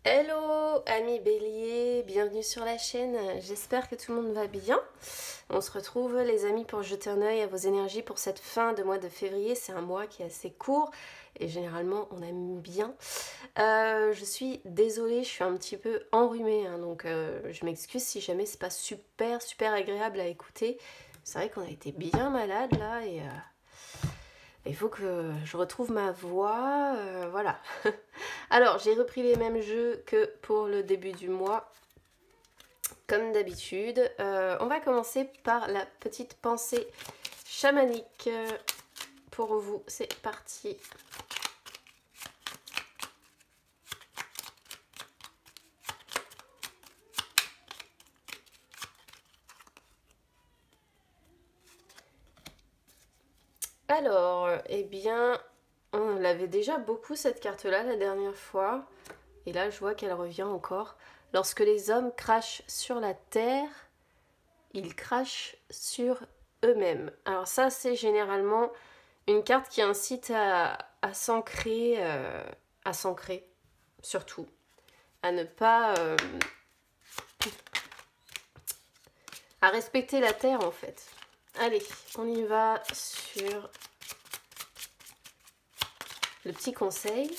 Hello amis bélier, bienvenue sur la chaîne, j'espère que tout le monde va bien. On se retrouve les amis pour jeter un œil à vos énergies pour cette fin de mois de février. C'est un mois qui est assez court et généralement on aime bien. Je suis désolée, je suis un petit peu enrhumée, hein, donc je m'excuse si jamais c'est pas super agréable à écouter. C'est vrai qu'on a été bien malade là et il faut que je retrouve ma voix, voilà. Alors, j'ai repris les mêmes jeux que pour le début du mois, comme d'habitude. On va commencer par la petite pensée chamanique pour vous. C'est parti. Alors, eh bien, on l'avait déjà beaucoup cette carte-là la dernière fois. Et là, je vois qu'elle revient encore. Lorsque les hommes crachent sur la terre, ils crachent sur eux-mêmes. Alors ça, c'est généralement une carte qui incite à s'ancrer, surtout. À ne pas... à respecter la terre, en fait. Allez, on y va sur le petit conseil.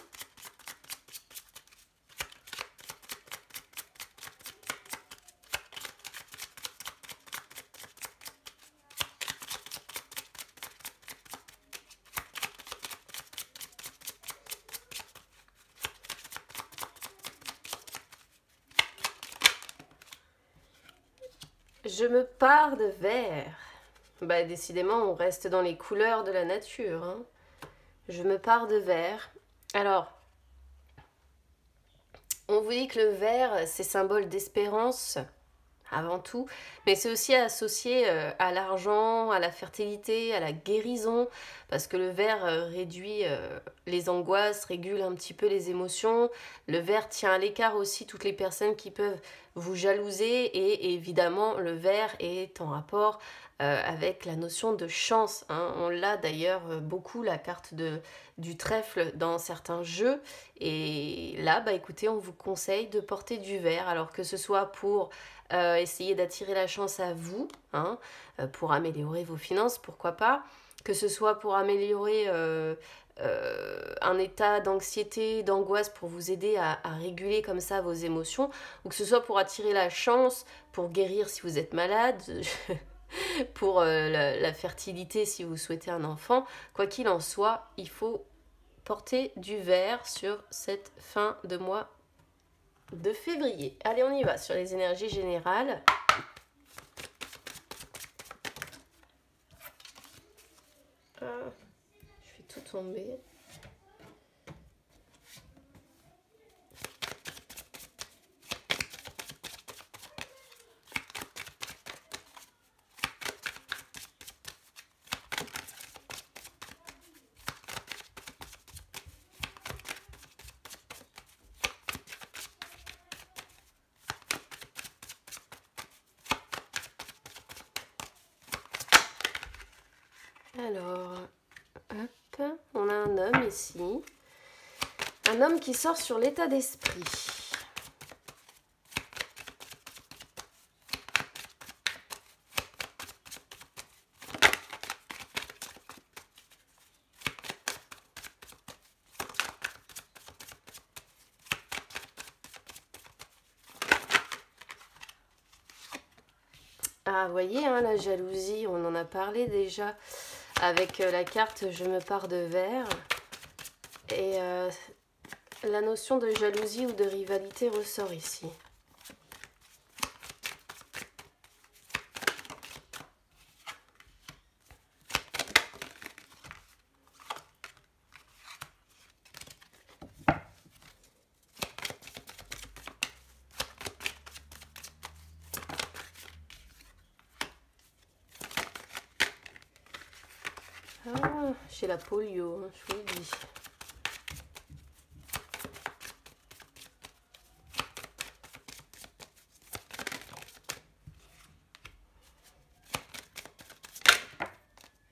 Je me pars de vert. Bah, décidément, on reste dans les couleurs de la nature, hein. Je me pars de vert. Alors, on vous dit que le vert, c'est symbole d'espérance, avant tout, mais c'est aussi associé à l'argent, à la fertilité, à la guérison, parce que le vert réduit les angoisses, régule un petit peu les émotions. Le vert tient à l'écart aussi toutes les personnes qui peuvent vous jalouser, et évidemment le vert est en rapport avec la notion de chance, hein. On l'a d'ailleurs beaucoup, la carte du trèfle dans certains jeux, et là, bah écoutez, on vous conseille de porter du vert, alors que ce soit pour essayer d'attirer la chance à vous, hein, pour améliorer vos finances, pourquoi pas, que ce soit pour améliorer un état d'anxiété, d'angoisse, pour vous aider à réguler comme ça vos émotions, ou que ce soit pour attirer la chance, pour guérir si vous êtes malade, pour la fertilité si vous souhaitez un enfant. Quoi qu'il en soit, il faut porter du vert sur cette fin de mois de février. Allez, on y va sur les énergies générales. Je fais tout tomber. Alors, hop, on a un homme ici. Un homme qui sort sur l'état d'esprit. Ah, vous voyez, hein, la jalousie, on en a parlé déjà avec la carte Je me pars de vert. Et la notion de jalousie ou de rivalité ressort ici. Ah, j'ai la polio, hein, je vous le dis.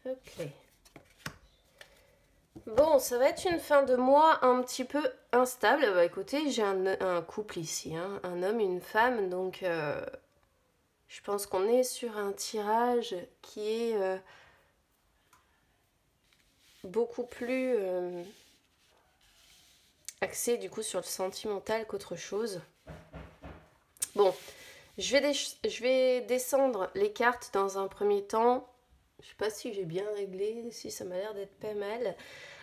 Ok. Bon, ça va être une fin de mois un petit peu instable. Bah écoutez, j'ai un couple ici, hein, un homme, une femme, donc je pense qu'on est sur un tirage qui est beaucoup plus axé du coup sur le sentimental qu'autre chose. Bon, je vais descendre les cartes dans un premier temps. Je sais pas si j'ai bien réglé, si ça m'a l'air d'être pas mal.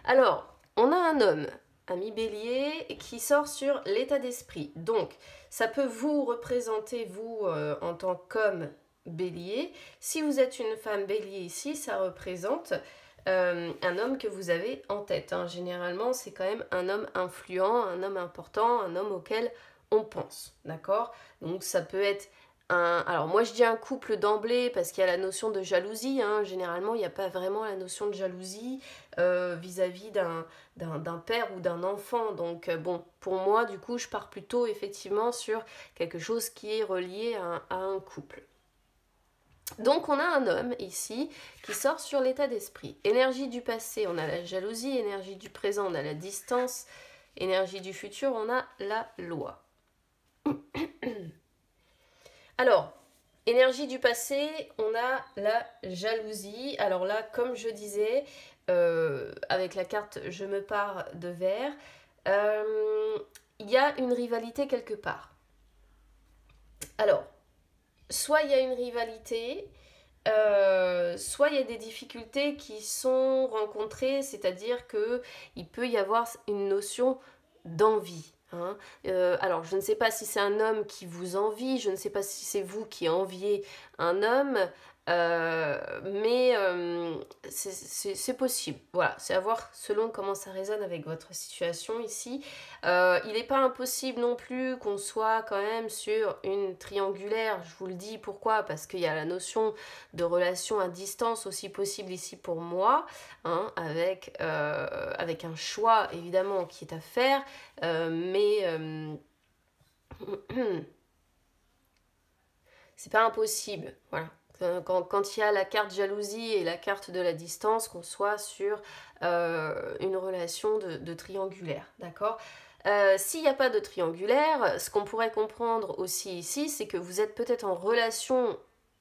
Alors, on a un homme, ami Bélier, qui sort sur l'état d'esprit. Donc, ça peut vous représenter, vous, en tant qu'homme Bélier. Si vous êtes une femme Bélier ici, ça représente un homme que vous avez en tête. Hein. Généralement, c'est quand même un homme influent, un homme important, un homme auquel on pense. D'accord? Donc, ça peut être alors moi je dis un couple d'emblée parce qu'il y a la notion de jalousie, hein. Généralement il n'y a pas vraiment la notion de jalousie vis-à-vis d'un père ou d'un enfant. Donc bon, pour moi du coup je pars plutôt effectivement sur quelque chose qui est relié à un couple. Donc on a un homme ici qui sort sur l'état d'esprit. Énergie du passé, on a la jalousie, énergie du présent, on a la distance, énergie du futur, on a la loi. Alors, énergie du passé, on a la jalousie. Alors là, comme je disais, avec la carte Je me pars de verre, il y a une rivalité quelque part. Alors, soit il y a une rivalité, soit il y a des difficultés qui sont rencontrées, c'est-à-dire qu'il peut y avoir une notion d'envie. Hein. Alors, je ne sais pas si c'est un homme qui vous envie, je ne sais pas si c'est vous qui enviez un homme, mais c'est possible. Voilà, c'est à voir selon comment ça résonne avec votre situation ici. Il n'est pas impossible non plus qu'on soit quand même sur une triangulaire, je vous le dis, pourquoi? Parce qu'il y a la notion de relation à distance aussi possible ici pour moi, hein, avec un choix évidemment qui est à faire, mais c'est pas impossible, voilà. Quand il y a la carte jalousie et la carte de la distance, qu'on soit sur une relation de triangulaire, d'accord? S'il n'y a pas de triangulaire, ce qu'on pourrait comprendre aussi ici, c'est que vous êtes peut-être en relation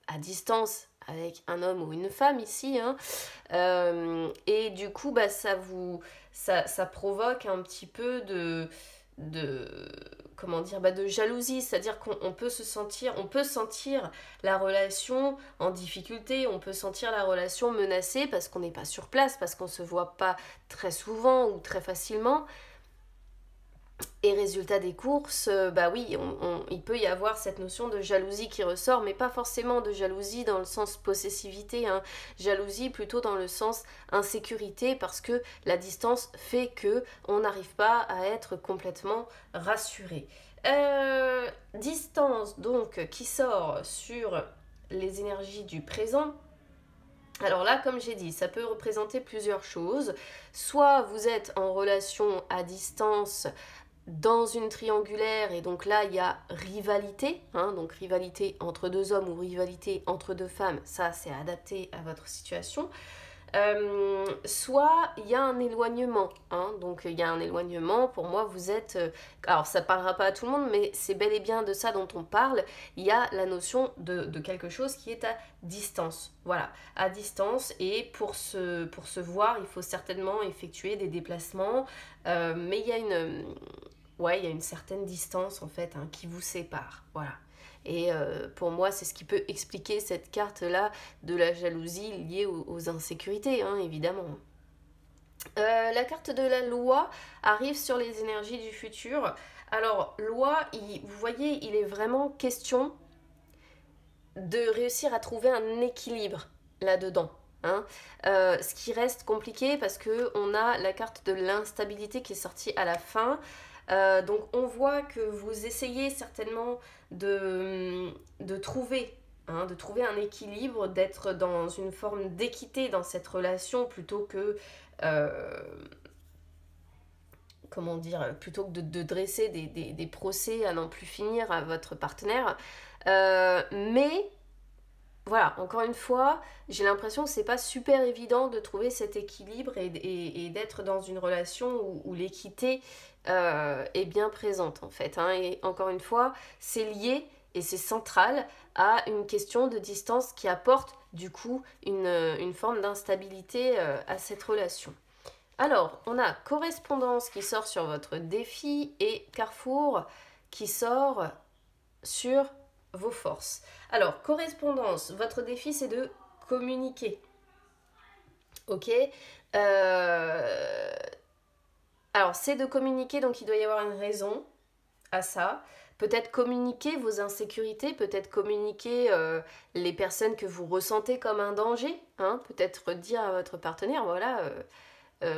à distance avec un homme ou une femme ici, hein, et du coup, bah, ça provoque un petit peu comment dire, de jalousie, c'est-à-dire qu'on peut sentir la relation en difficulté, on peut sentir la relation menacée parce qu'on n'est pas sur place, parce qu'on ne se voit pas très souvent ou très facilement. Et résultat des courses, bah oui, il peut y avoir cette notion de jalousie qui ressort, mais pas forcément de jalousie dans le sens possessivité, hein. Jalousie plutôt dans le sens insécurité, parce que la distance fait que on n'arrive pas à être complètement rassuré. Distance donc qui sort sur les énergies du présent. Alors là, comme j'ai dit, ça peut représenter plusieurs choses. Soit vous êtes en relation à distance dans une triangulaire, et donc là il y a rivalité, hein, donc rivalité entre deux hommes ou rivalité entre deux femmes, ça c'est adapté à votre situation. Soit il y a un éloignement, hein, donc il y a un éloignement, pour moi vous êtes, alors ça parlera pas à tout le monde, mais c'est bel et bien de ça dont on parle, il y a la notion de quelque chose qui est à distance, voilà, à distance, et pour se voir, il faut certainement effectuer des déplacements, mais il y a une certaine distance en fait, hein, qui vous sépare, voilà. Et pour moi, c'est ce qui peut expliquer cette carte-là de la jalousie liée aux insécurités, hein, évidemment. La carte de la loi arrive sur les énergies du futur. Alors, loi, vous voyez, il est vraiment question de réussir à trouver un équilibre là-dedans. Hein. Ce qui reste compliqué parce qu'on a la carte de l'instabilité qui est sortie à la fin. Donc on voit que vous essayez certainement de trouver un équilibre, d'être dans une forme d'équité dans cette relation plutôt que de dresser des procès à n'en plus finir à votre partenaire. Mais voilà, encore une fois, j'ai l'impression que c'est pas super évident de trouver cet équilibre et d'être dans une relation où l'équité est bien présente en fait, hein. Et encore une fois, c'est lié et c'est central à une question de distance qui apporte du coup une forme d'instabilité à cette relation. Alors, on a correspondance qui sort sur votre défi et carrefour qui sort sur vos forces. Alors, correspondance, votre défi c'est de communiquer. Ok. Alors, c'est de communiquer, donc il doit y avoir une raison à ça. Peut-être communiquer vos insécurités, peut-être communiquer les personnes que vous ressentez comme un danger. Hein. Peut-être dire à votre partenaire, voilà,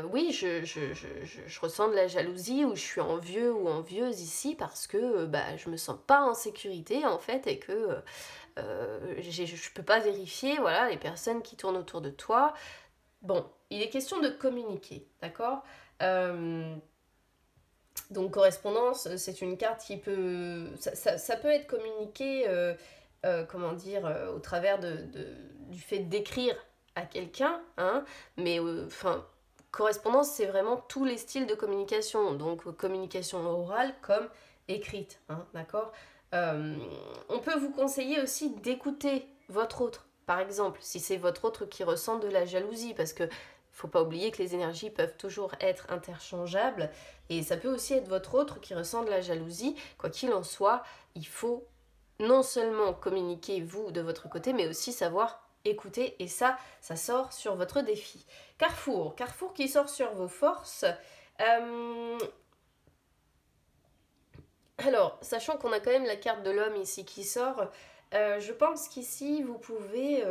oui, je ressens de la jalousie ou je suis envieux ou envieuse ici parce que bah, je me sens pas en sécurité en fait et que je peux pas vérifier voilà, les personnes qui tournent autour de toi. Bon, il est question de communiquer, d'accord. Donc correspondance, c'est une carte qui peut... Ça peut être communiqué, comment dire, au travers du fait d'écrire à quelqu'un, hein, mais enfin, correspondance, c'est vraiment tous les styles de communication, donc communication orale comme écrite, hein, d'accord. On peut vous conseiller aussi d'écouter votre autre, par exemple, si c'est votre autre qui ressent de la jalousie, parce que faut pas oublier que les énergies peuvent toujours être interchangeables et ça peut aussi être votre autre qui ressent de la jalousie. Quoi qu'il en soit, il faut non seulement communiquer vous de votre côté, mais aussi savoir écouter et ça sort sur votre défi. Carrefour qui sort sur vos forces. Alors, sachant qu'on a quand même la carte de l'homme ici qui sort, je pense qu'ici vous pouvez,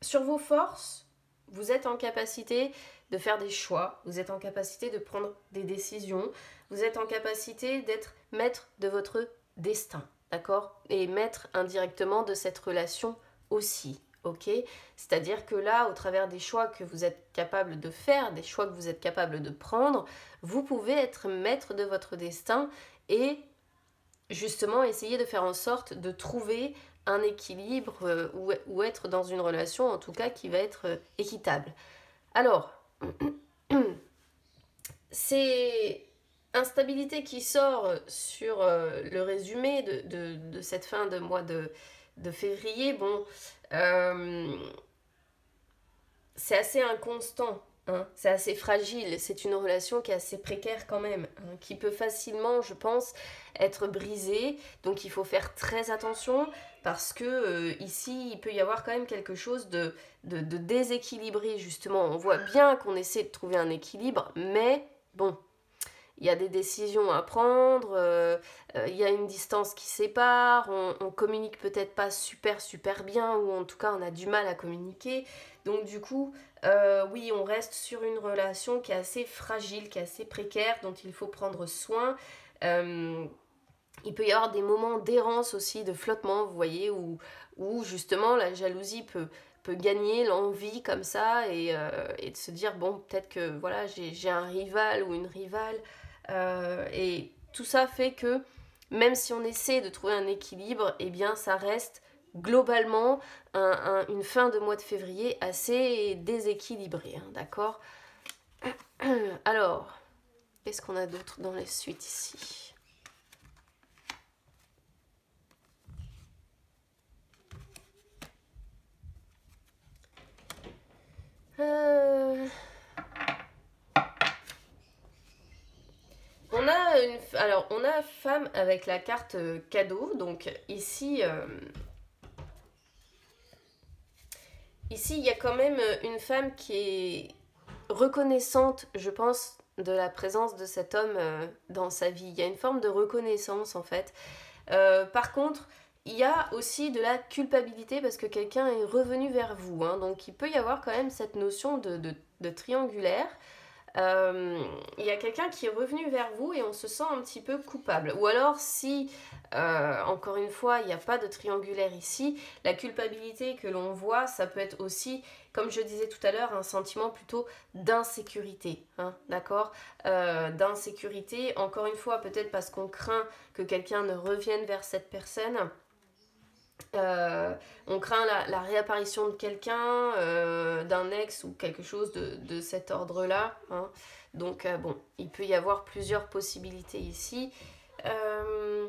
sur vos forces, vous êtes en capacité de faire des choix, vous êtes en capacité de prendre des décisions, vous êtes en capacité d'être maître de votre destin, d'accord? Et maître indirectement de cette relation aussi, ok? C'est-à-dire que là, au travers des choix que vous êtes capable de faire, des choix que vous êtes capable de prendre, vous pouvez être maître de votre destin et justement essayer de faire en sorte de trouver un équilibre ou être dans une relation en tout cas qui va être équitable. Alors, c'est instabilité qui sort sur le résumé de cette fin de mois de février. Bon, c'est assez inconstant. Hein, c'est assez fragile, c'est une relation qui est assez précaire quand même, hein, qui peut facilement, je pense, être brisée. Donc il faut faire très attention parce que ici, il peut y avoir quand même quelque chose de déséquilibré, justement. On voit bien qu'on essaie de trouver un équilibre, mais bon, il y a des décisions à prendre, il y a une distance qui sépare, on communique peut-être pas super bien, ou en tout cas on a du mal à communiquer. Donc du coup, oui, on reste sur une relation qui est assez fragile, qui est assez précaire, dont il faut prendre soin. Il peut y avoir des moments d'errance aussi, de flottement, vous voyez, où justement la jalousie peut gagner l'envie comme ça et de se dire, bon, peut-être que voilà, j'ai un rival ou une rivale. Et tout ça fait que même si on essaie de trouver un équilibre, eh bien ça reste globalement une fin de mois de février assez déséquilibrée, hein, d'accord. Alors, qu'est-ce qu'on a d'autre dans les suites ici? On a femme avec la carte cadeau, donc ici, ici il y a quand même une femme qui est reconnaissante, je pense, de la présence de cet homme dans sa vie. Il y a une forme de reconnaissance en fait. Par contre, il y a aussi de la culpabilité parce que quelqu'un est revenu vers vous, hein, donc il peut y avoir quand même cette notion de triangulaire. Il y a quelqu'un qui est revenu vers vous et on se sent un petit peu coupable. Ou alors si, encore une fois, il n'y a pas de triangulaire ici, la culpabilité que l'on voit, ça peut être aussi, comme je disais tout à l'heure, un sentiment plutôt d'insécurité, hein, d'accord, d'insécurité, encore une fois, peut-être parce qu'on craint que quelqu'un ne revienne vers cette personne. Euh, on craint la réapparition de quelqu'un, d'un ex ou quelque chose de cet ordre-là, hein. Donc bon, il peut y avoir plusieurs possibilités ici. Euh,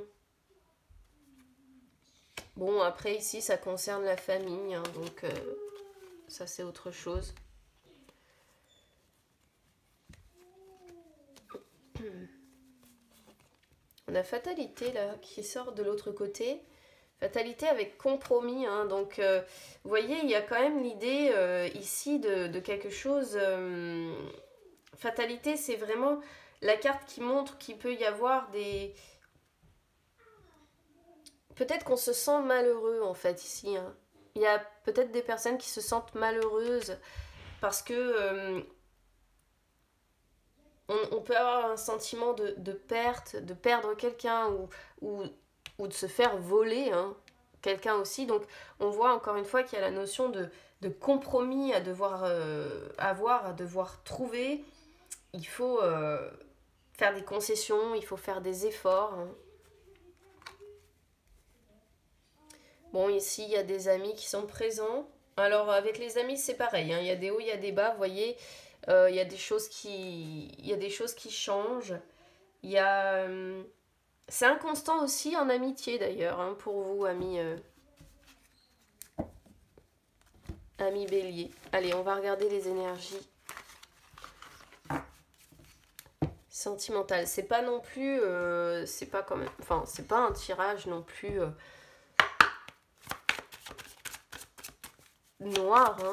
bon, après ici, ça concerne la famille, hein, donc ça c'est autre chose. On a fatalité là qui sort de l'autre côté. Fatalité avec compromis, hein. Donc vous voyez, il y a quand même l'idée ici de quelque chose. Fatalité, c'est vraiment la carte qui montre qu'il peut y avoir des... Peut-être qu'on se sent malheureux en fait ici, hein. Il y a peut-être des personnes qui se sentent malheureuses parce que on peut avoir un sentiment de perte, de perdre quelqu'un ou, ou de se faire voler, hein, quelqu'un aussi. Donc on voit encore une fois qu'il y a la notion de compromis à devoir avoir, à devoir trouver. Il faut faire des concessions, il faut faire des efforts, hein. Bon, ici, il y a des amis qui sont présents. Alors, avec les amis, c'est pareil, hein. Il y a des hauts, il y a des bas. Vous voyez, il y a des choses il y a des choses qui changent. Il y a... c'est inconstant aussi en amitié, d'ailleurs, hein, pour vous, amis, amis bélier. Allez, on va regarder les énergies sentimentales. C'est pas non plus... c'est pas quand même... Enfin, c'est pas un tirage non plus noir, hein.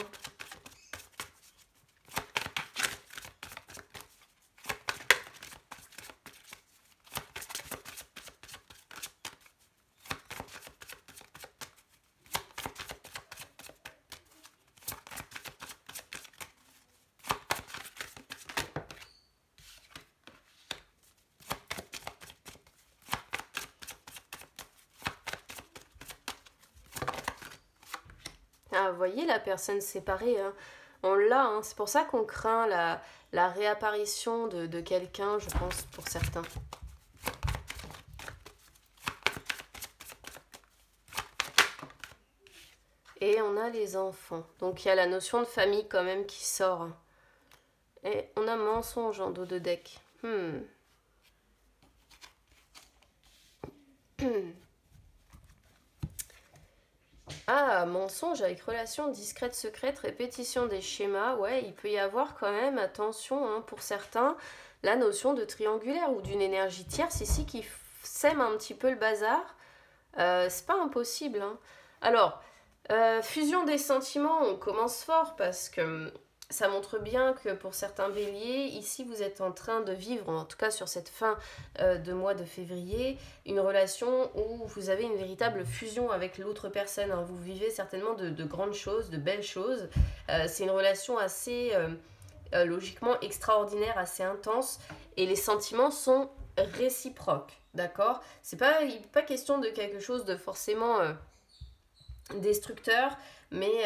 Ah, vous voyez la personne séparée, hein. On l'a, hein. C'est pour ça qu'on craint la réapparition de quelqu'un, je pense, pour certains. Et on a les enfants. Donc il y a la notion de famille quand même qui sort, hein. Et on a mensonge en dos de deck. Ah, mensonge avec relation discrète, secrète, répétition des schémas. Ouais, il peut y avoir quand même, attention, hein, pour certains, la notion de triangulaire ou d'une énergie tierce ici qui sème un petit peu le bazar. C'est pas impossible, hein. Alors, fusion des sentiments, on commence fort parce que ça montre bien que pour certains béliers, ici vous êtes en train de vivre, en tout cas sur cette fin de mois de février, une relation où vous avez une véritable fusion avec l'autre personne, hein. Vous vivez certainement de grandes choses, de belles choses. C'est une relation assez logiquement extraordinaire, assez intense, et les sentiments sont réciproques, d'accord? C'est pas question de quelque chose de forcément destructeur, mais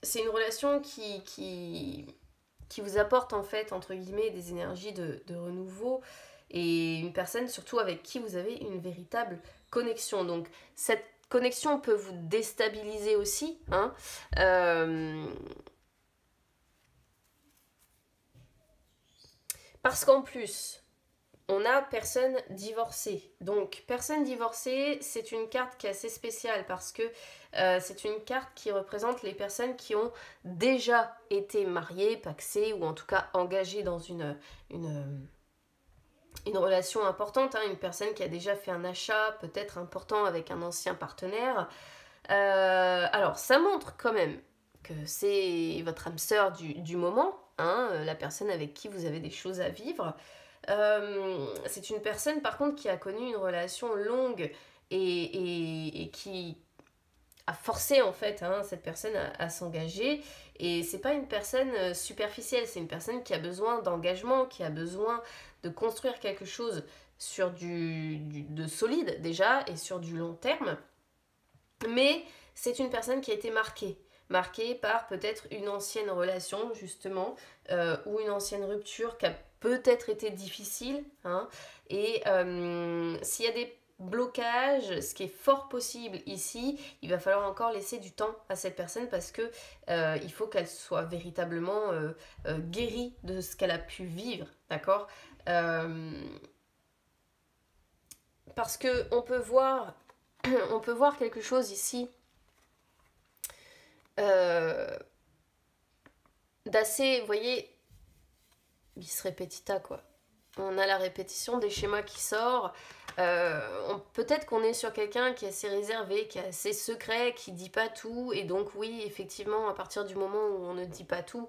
c'est une relation qui vous apporte en fait, entre guillemets, des énergies de renouveau et une personne surtout avec qui vous avez une véritable connexion. Donc cette connexion peut vous déstabiliser aussi, hein. Parce qu'en plus, on a personne divorcée. Donc, personne divorcée, c'est une carte qui est assez spéciale parce que c'est une carte qui représente les personnes qui ont déjà été mariées, pacsées ou en tout cas engagées dans une relation importante, hein, une personne qui a déjà fait un achat peut-être important avec un ancien partenaire. Alors, ça montre quand même que c'est votre âme sœur du moment, hein, la personne avec qui vous avez des choses à vivre. C'est une personne par contre qui a connu une relation longue et qui a forcé en fait, hein, cette personne à s'engager, et c'est pas une personne superficielle, c'est une personne qui a besoin d'engagement, qui a besoin de construire quelque chose sur de solide déjà et sur du long terme, mais c'est une personne qui a été marquée par peut-être une ancienne relation justement, ou une ancienne rupture qui a peut-être été difficile, hein. Et s'il y a blocage, ce qui est fort possible ici, il va falloir encore laisser du temps à cette personne parce que il faut qu'elle soit véritablement guérie de ce qu'elle a pu vivre, d'accord. Parce que on peut voir quelque chose ici d'assez, vous voyez, bis repetita quoi. On a la répétition des schémas qui sort. Peut-être qu'on est sur quelqu'un qui est assez réservé, qui est assez secret, qui dit pas tout. Et donc oui, effectivement, à partir du moment où on ne dit pas tout,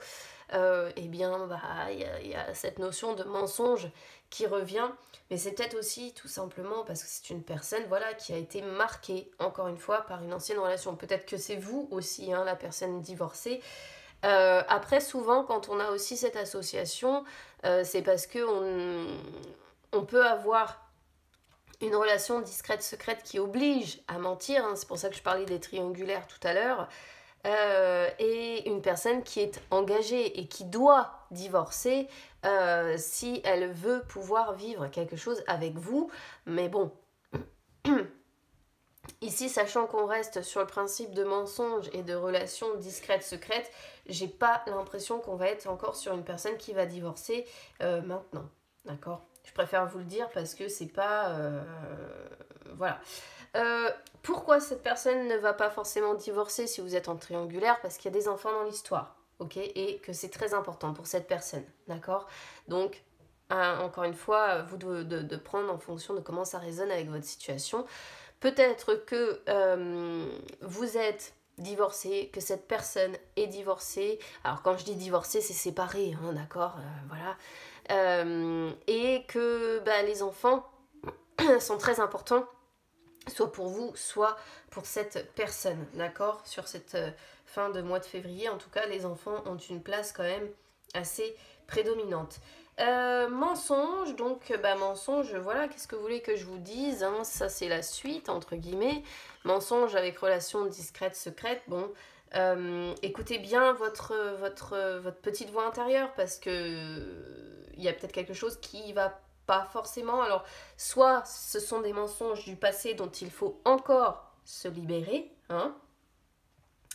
eh bien, il y a cette notion de mensonge qui revient. Mais c'est peut-être aussi tout simplement parce que c'est une personne, voilà, qui a été marquée, encore une fois, par une ancienne relation. Peut-être que c'est vous aussi, hein, la personne divorcée. Après, souvent, quand on a aussi cette association, c'est parce que on peut avoir une relation discrète, secrète qui oblige à mentir, hein, c'est pour ça que je parlais des triangulaires tout à l'heure, et une personne qui est engagée et qui doit divorcer si elle veut pouvoir vivre quelque chose avec vous. Mais bon, ici, sachant qu'on reste sur le principe de mensonge et de relations discrètes, secrètes, j'ai pas l'impression qu'on va être encore sur une personne qui va divorcer maintenant, d'accord? Je préfère vous le dire parce que c'est pas... voilà. Pourquoi cette personne ne va pas forcément divorcer si vous êtes en triangulaire? Parce qu'il y a des enfants dans l'histoire, ok? Et que c'est très important pour cette personne, d'accord? Donc, encore une fois, vous de prendre en fonction de comment ça résonne avec votre situation. Peut-être que vous êtes divorcé, que cette personne est divorcée. Alors quand je dis divorcé, c'est séparé, hein, d'accord, voilà. Et que les enfants sont très importants, soit pour vous, soit pour cette personne, d'accord. Sur cette fin de mois de février, en tout cas, les enfants ont une place quand même assez prédominante. Mensonge, donc mensonge, voilà, qu'est-ce que vous voulez que je vous dise, hein, ça c'est la suite, entre guillemets, mensonge avec relation discrète, secrète, bon, écoutez bien votre petite voix intérieure, parce que il y a peut-être quelque chose qui va pas forcément, alors, soit ce sont des mensonges du passé dont il faut encore se libérer, hein,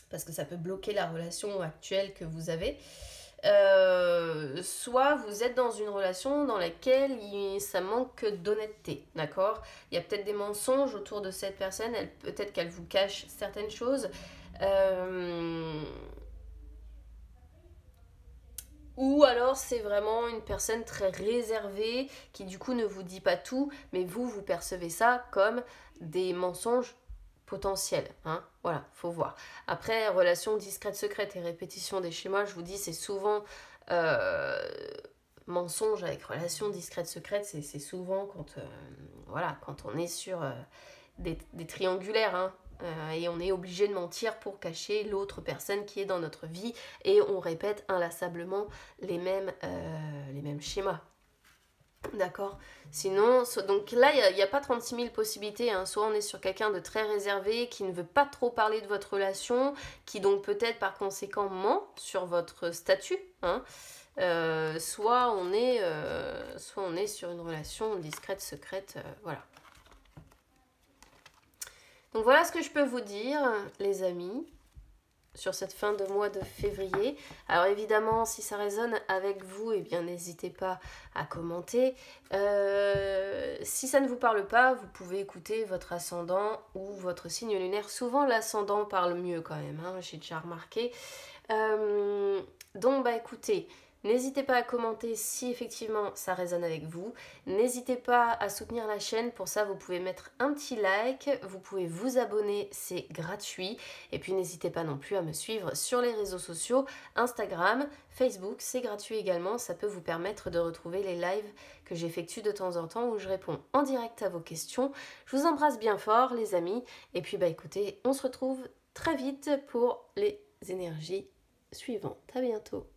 parce que ça peut bloquer la relation actuelle que vous avez, soit vous êtes dans une relation dans laquelle ça manque d'honnêteté, d'accord. Il y a peut-être des mensonges autour de cette personne, peut-être qu'elle vous cache certaines choses, ou alors c'est vraiment une personne très réservée qui du coup ne vous dit pas tout, mais vous percevez ça comme des mensonges potentiels, hein. Voilà, faut voir. Après, relation discrète, secrète et répétition des schémas, je vous dis, c'est souvent mensonge avec relation discrète, secrète, c'est souvent quand, voilà, quand on est sur des triangulaires, hein. Et on est obligé de mentir pour cacher l'autre personne qui est dans notre vie, et on répète inlassablement les mêmes schémas. D'accord. Sinon, donc là, il n'y a pas 36 000 possibilités, hein. Soit on est sur quelqu'un de très réservé, qui ne veut pas trop parler de votre relation, qui donc peut-être par conséquent ment sur votre statut, hein. Soit on est sur une relation discrète, secrète, voilà. Donc voilà ce que je peux vous dire, les amis, sur cette fin de mois de février. Alors évidemment, si ça résonne avec vous, eh bien n'hésitez pas à commenter. Si ça ne vous parle pas, vous pouvez écouter votre ascendant ou votre signe lunaire. Souvent l'ascendant parle mieux quand même, hein, j'ai déjà remarqué. Donc écoutez, n'hésitez pas à commenter si effectivement ça résonne avec vous. N'hésitez pas à soutenir la chaîne. Pour ça, vous pouvez mettre un petit like. Vous pouvez vous abonner, c'est gratuit. Et puis n'hésitez pas non plus à me suivre sur les réseaux sociaux. Instagram, Facebook, c'est gratuit également. Ça peut vous permettre de retrouver les lives que j'effectue de temps en temps où je réponds en direct à vos questions. Je vous embrasse bien fort, les amis. Et puis écoutez, on se retrouve très vite pour les énergies suivantes. À bientôt.